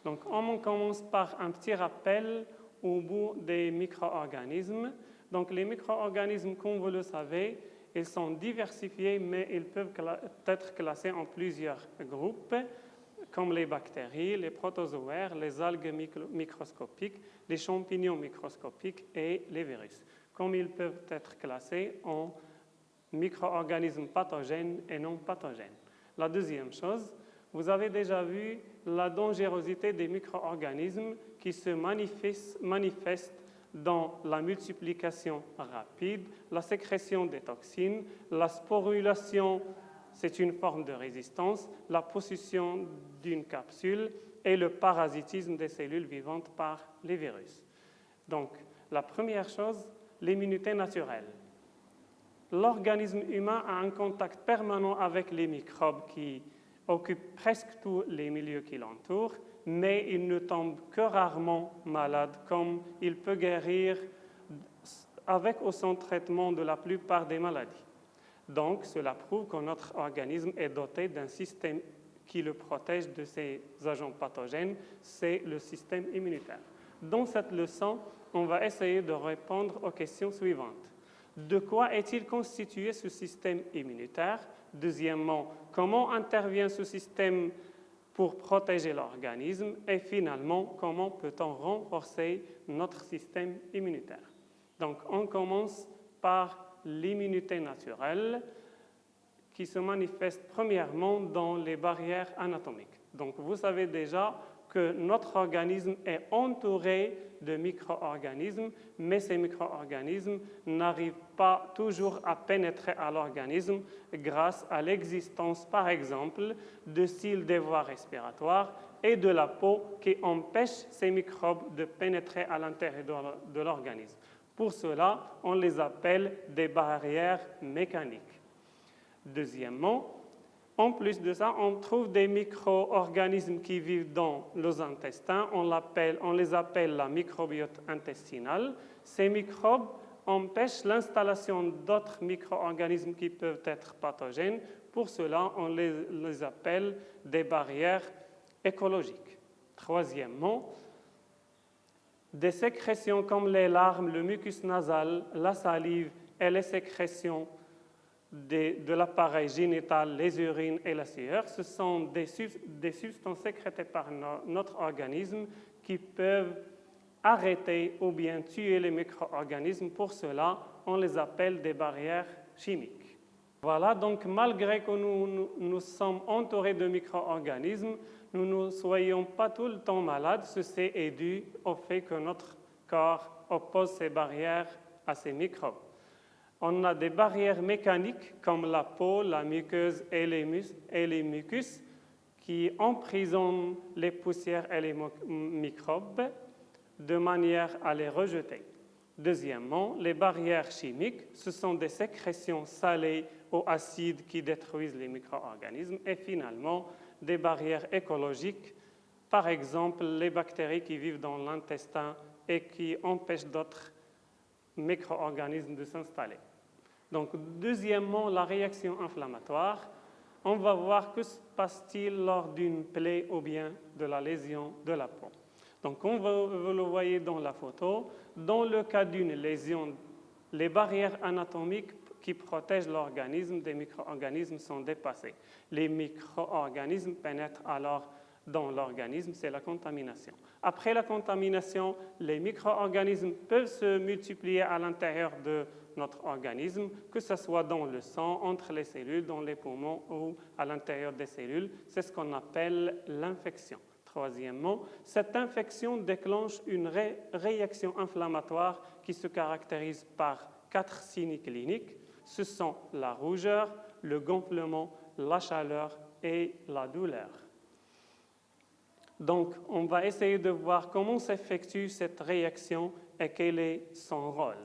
Donc, on commence par un petit rappel au bout des micro-organismes. Donc, les micro-organismes, comme vous le savez, ils sont diversifiés, mais ils peuvent être classés en plusieurs groupes, comme les bactéries, les protozoaires, les algues microscopiques, les champignons microscopiques et les virus. Comme ils peuvent être classés en micro-organismes pathogènes et non pathogènes. La deuxième chose, vous avez déjà vu la dangerosité des micro-organismes qui se manifestent dans la multiplication rapide, la sécrétion des toxines, la sporulation, c'est une forme de résistance, la possession d'une capsule et le parasitisme des cellules vivantes par les virus. Donc, la première chose, l'immunité naturelle. L'organisme humain a un contact permanent avec les microbes qui occupent presque tous les milieux qui l'entourent, mais il ne tombe que rarement malade, comme il peut guérir avec ou sans traitement de la plupart des maladies. Donc, cela prouve que notre organisme est doté d'un système qui le protège de ces agents pathogènes, c'est le système immunitaire. Dans cette leçon, on va essayer de répondre aux questions suivantes. De quoi est-il constitué ce système immunitaire? Deuxièmement, comment intervient ce système pour protéger l'organisme? Et finalement, comment peut-on renforcer notre système immunitaire? Donc, on commence par l'immunité naturelle qui se manifeste premièrement dans les barrières anatomiques. Donc, vous savez déjà que notre organisme est entouré de micro-organismes, mais ces micro-organismes n'arrivent pas toujours à pénétrer à l'organisme grâce à l'existence, par exemple, de cils des voies respiratoires et de la peau qui empêchent ces microbes de pénétrer à l'intérieur de l'organisme. Pour cela, on les appelle des barrières mécaniques. Deuxièmement, en plus de ça, on trouve des micro-organismes qui vivent dans les intestins. On les appelle la microbiote intestinale. Ces microbes empêchent l'installation d'autres micro-organismes qui peuvent être pathogènes. Pour cela, on les appelle des barrières écologiques. Troisièmement, des sécrétions comme les larmes, le mucus nasal, la salive et les sécrétions de l'appareil génital, les urines et la sueur, ce sont des substances sécrétées par notre organisme qui peuvent arrêter ou bien tuer les micro-organismes. Pour cela, on les appelle des barrières chimiques. Voilà, donc malgré que nous sommes entourés de micro-organismes, nous ne soyons pas tout le temps malades. Ceci est dû au fait que notre corps oppose ces barrières à ces microbes. On a des barrières mécaniques comme la peau, la muqueuse et les mucus qui emprisonnent les poussières et les microbes de manière à les rejeter. Deuxièmement, les barrières chimiques, ce sont des sécrétions salées ou acides qui détruisent les micro-organismes. Et finalement, des barrières écologiques, par exemple les bactéries qui vivent dans l'intestin et qui empêchent d'autres micro-organismes de s'installer. Donc, deuxièmement, la réaction inflammatoire. On va voir que se passe-t-il lors d'une plaie ou bien de la lésion de la peau. Donc, comme vous le voyez dans la photo, dans le cas d'une lésion, les barrières anatomiques qui protègent l'organisme des micro-organismes sont dépassées. Les micro-organismes pénètrent alors dans l'organisme, c'est la contamination. Après la contamination, les micro-organismes peuvent se multiplier à l'intérieur de notre organisme, que ce soit dans le sang, entre les cellules, dans les poumons ou à l'intérieur des cellules. C'est ce qu'on appelle l'infection. Troisièmement, cette infection déclenche une réaction inflammatoire qui se caractérise par 4 signes cliniques. Ce sont la rougeur, le gonflement, la chaleur et la douleur. Donc, on va essayer de voir comment s'effectue cette réaction et quel est son rôle.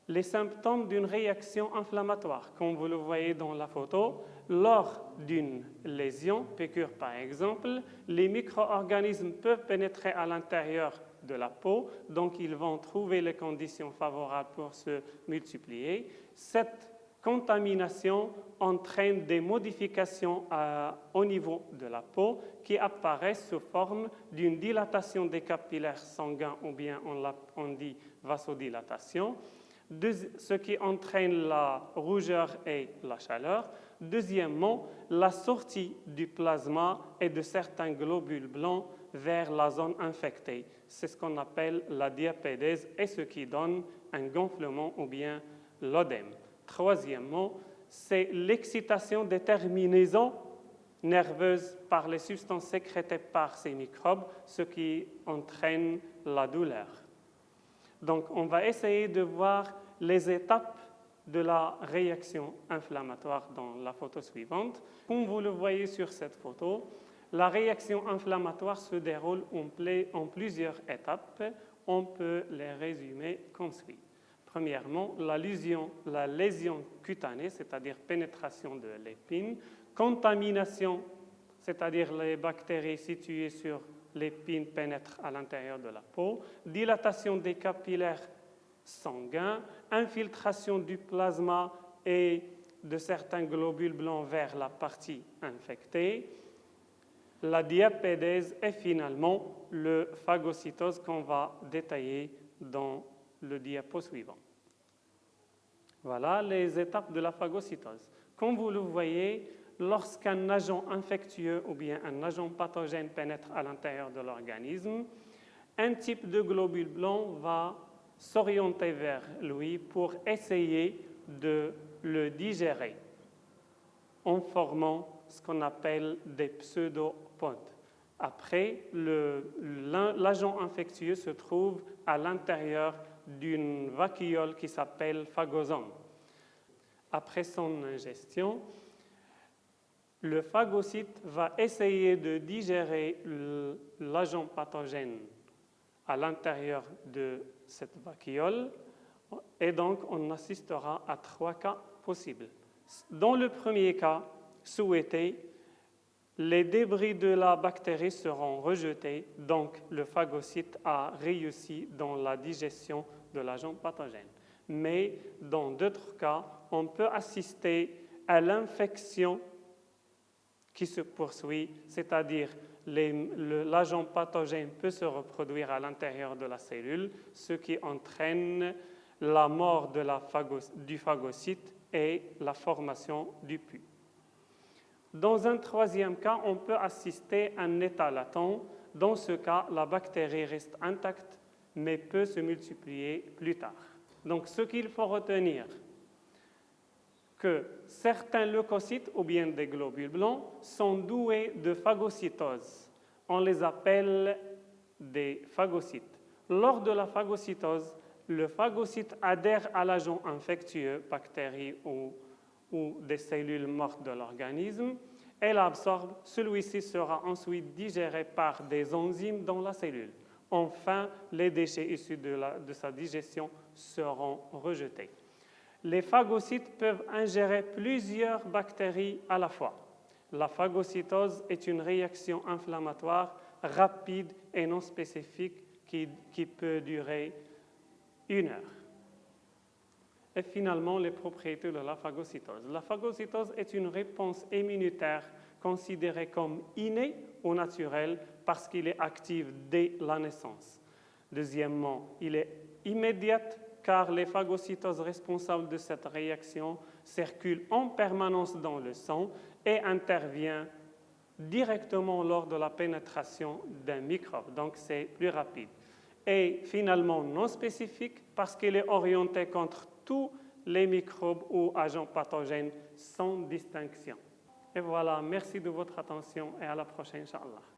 Les symptômes d'une réaction inflammatoire, comme vous le voyez dans la photo, lors d'une lésion, piqûre par exemple, les micro-organismes peuvent pénétrer à l'intérieur de la peau, donc ils vont trouver les conditions favorables pour se multiplier. Cette contamination entraîne des modifications au niveau de la peau qui apparaissent sous forme d'une dilatation des capillaires sanguins, ou bien on dit vasodilatation, ce qui entraîne la rougeur et la chaleur. Deuxièmement, la sortie du plasma et de certains globules blancs vers la zone infectée. C'est ce qu'on appelle la diapédèse et ce qui donne un gonflement ou bien l'œdème. Troisièmement, c'est l'excitation des terminaisons nerveuses par les substances sécrétées par ces microbes, ce qui entraîne la douleur. Donc, on va essayer de voir les étapes de la réaction inflammatoire dans la photo suivante. Comme vous le voyez sur cette photo, la réaction inflammatoire se déroule en plusieurs étapes. On peut les résumer comme suit. Premièrement, la lésion cutanée, c'est-à-dire pénétration de l'épine, contamination, c'est-à-dire les bactéries situées sur l'épine pénètrent à l'intérieur de la peau, dilatation des capillaires sanguins, infiltration du plasma et de certains globules blancs vers la partie infectée, la diapédèse et finalement le phagocytose qu'on va détailler dans le diapo suivant. Voilà les étapes de la phagocytose. Comme vous le voyez, lorsqu'un agent infectieux ou bien un agent pathogène pénètre à l'intérieur de l'organisme, un type de globule blanc va s'orienter vers lui pour essayer de le digérer en formant ce qu'on appelle des pseudopodes. Après, l'agent infectieux se trouve à l'intérieur d'une vacuole qui s'appelle phagosome. Après son ingestion, le phagocyte va essayer de digérer l'agent pathogène à l'intérieur de cette vacuole et donc on assistera à 3 cas possibles. Dans le premier cas souhaité, les débris de la bactérie seront rejetés, donc le phagocyte a réussi dans la digestion de l'agent pathogène. Mais dans d'autres cas, on peut assister à l'infection qui se poursuit, c'est-à-dire l'agent pathogène peut se reproduire à l'intérieur de la cellule, ce qui entraîne la mort du phagocyte et la formation du pus. Dans un troisième cas, on peut assister à un état latent. Dans ce cas, la bactérie reste intacte, mais peut se multiplier plus tard. Donc, ce qu'il faut retenir, que certains leucocytes ou bien des globules blancs sont doués de phagocytose. On les appelle des phagocytes. Lors de la phagocytose, le phagocyte adhère à l'agent infectieux, bactéries ou des cellules mortes de l'organisme, et l'absorbe. Celui-ci sera ensuite digéré par des enzymes dans la cellule. Enfin, les déchets issus de sa digestion seront rejetés. Les phagocytes peuvent ingérer plusieurs bactéries à la fois. La phagocytose est une réaction inflammatoire rapide et non spécifique qui peut durer 1 heure. Et finalement, les propriétés de la phagocytose. La phagocytose est une réponse immunitaire considérée comme innée ou naturelle parce qu'il est actif dès la naissance. Deuxièmement, il est immédiate car les phagocytoses responsables de cette réaction circulent en permanence dans le sang et interviennent directement lors de la pénétration d'un microbe. Donc, c'est plus rapide. Et finalement, non spécifique parce qu'il est orienté contre tous les microbes ou agents pathogènes sans distinction. Et voilà, merci de votre attention et à la prochaine, Inch'Allah.